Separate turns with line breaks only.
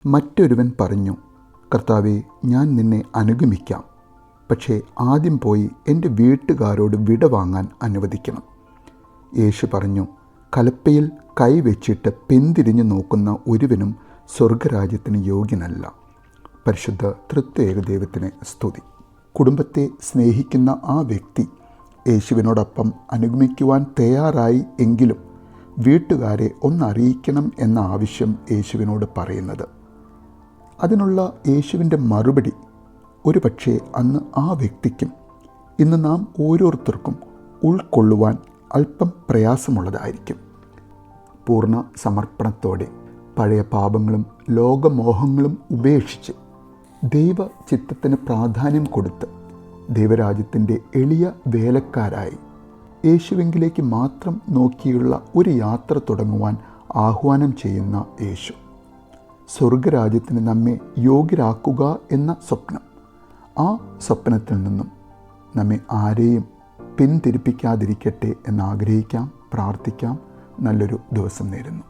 മറ്റൊരുവൻ പറഞ്ഞു, കർത്താവേ, ഞാൻ നിന്നെ അനുഗമിക്കാം, പക്ഷേ ആദ്യം പോയി എൻ്റെ വീട്ടുകാരോട് വിട വാങ്ങാൻ അനുവദിക്കണം. യേശു പറഞ്ഞു, കലപ്പയിൽ കൈവച്ചിട്ട് പിന്തിരിഞ്ഞു നോക്കുന്ന ഒരുവനും സ്വർഗരാജ്യത്തിന് യോഗ്യനല്ല. പരിശുദ്ധ തൃത്വൈക ദൈവത്തിന് സ്തുതി. കുടുംബത്തെ സ്നേഹിക്കുന്ന ആ വ്യക്തി യേശുവിനോടൊപ്പം അനുഗമിക്കുവാൻ തയ്യാറായി എങ്കിലും വീട്ടുകാരെ ഒന്നറിയിക്കണം എന്ന ആവശ്യം യേശുവിനോട് പറയുന്നത്. അതിനുള്ള യേശുവിൻ്റെ മറുപടി ഒരുപക്ഷെ അന്ന് ആ വ്യക്തിക്കും ഇന്ന് നാം ഓരോരുത്തർക്കും ഉൾക്കൊള്ളുവാൻ അല്പം പ്രയാസമുള്ളതായിരിക്കും. പൂർണ്ണ സമർപ്പണത്തോടെ പഴയ പാപങ്ങളും ലോകമോഹങ്ങളും ഉപേക്ഷിച്ച് ദൈവ ചിത്തത്തിന് പ്രാധാന്യം കൊടുത്ത് ദൈവരാജ്യത്തിൻ്റെ എളിയ വേലക്കാരായി യേശുവിങ്കിലേക്ക് മാത്രം നോക്കിയുള്ള ഒരു യാത്ര തുടങ്ങുവാൻ ആഹ്വാനം ചെയ്യുന്ന യേശു, സ്വർഗരാജ്യത്തിന് നമ്മെ യോഗ്യരാക്കുക എന്ന സ്വപ്നം, ആ സ്വപ്നത്തിൽ നിന്നും നമ്മെ ആരെയും പിന്തിരിപ്പിക്കാതിരിക്കട്ടെ എന്നാഗ്രഹിക്കാം, പ്രാർത്ഥിക്കാം. നല്ലൊരു ദിവസം നേരുന്നു.